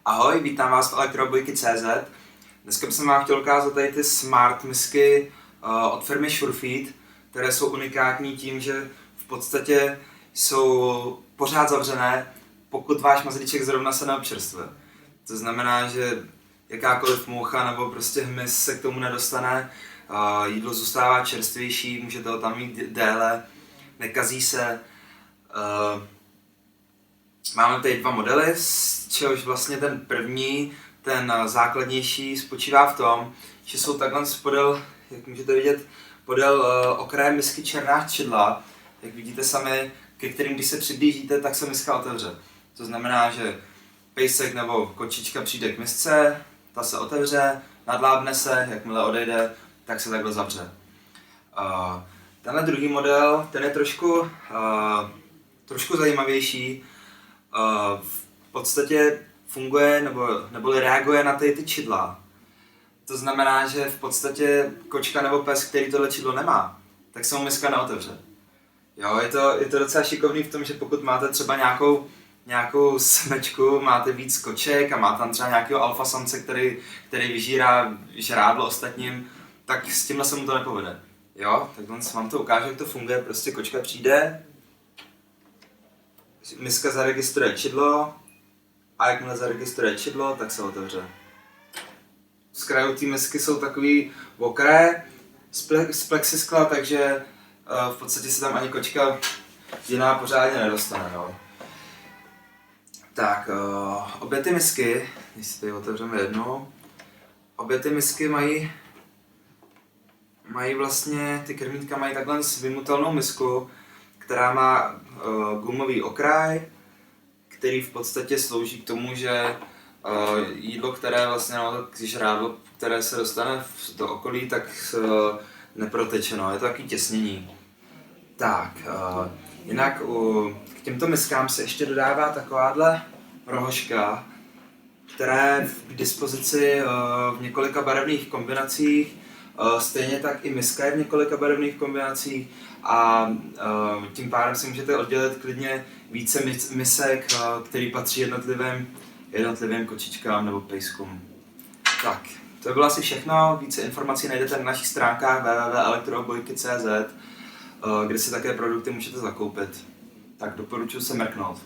Ahoj, vítám vás v elektrobojky.cz. Dneska jsem vám chtěl ukázat tady ty smart misky od firmy Surefeed, které jsou unikátní tím, že v podstatě jsou pořád zavřené, pokud váš mazlíček zrovna se neobčerstvuje. To znamená, že jakákoliv moucha nebo prostě hmyz se k tomu nedostane, jídlo zůstává čerstvější, můžete ho tam mít déle, nekazí se. Máme tady dva modely, z čehož vlastně ten první, ten základnější, spočívá v tom, že jsou takhle podél, jak můžete vidět, podél okraje misky černá čidla. Jak vidíte sami, ke kterým když se přiblížíte, tak se miska otevře. To znamená, že pejsek nebo kočička přijde k misce, ta se otevře, nadlábne se, jakmile odejde, tak se takhle zavře. Tenhle druhý model, ten je trošku zajímavější. V podstatě funguje nebo reaguje na ty čidla. To znamená, že v podstatě kočka nebo pes, který tohle čidlo nemá, tak se mu miska neotevře. Jo, je to docela šikovný v tom, že pokud máte třeba nějakou smečku, máte víc koček a má tam třeba nějakého alfasamce, který vyžírá žrádlo ostatním, tak s tímhle se mu to nepovede. Jo, tak vám to ukážu, jak to funguje. Prostě kočka přijde, miska zaregistruje čidlo a jakmile zaregistruje čidlo, tak se otevře. Z krajů té misky jsou takový okraje z plexiskla, takže v podstatě se tam ani kočka jiná pořádně nedostane. Jo. Tak, obě ty misky, když si tady otevřeme jednu, obě ty misky mají vlastně, ty krmítka mají takhle vymutelnou misku, která má gumový okraj, který v podstatě slouží k tomu, že jídlo, které vlastně, žrádlo, které se dostane do okolí, tak neproteče, no, je to takový těsnění. Tak, jinak k těmto miskám se ještě dodává takováhle rohožka, která je k dispozici v několika barevných kombinacích. Stejně tak i miska je v několika barevných kombinacích a tím pádem si můžete oddělit klidně více misek, který patří jednotlivým kočičkám nebo pejskům. Tak, to bylo asi všechno. Více informací najdete na našich stránkách www.elektrobojky.cz, kde si také produkty můžete zakoupit. Tak doporučuji se mrknout.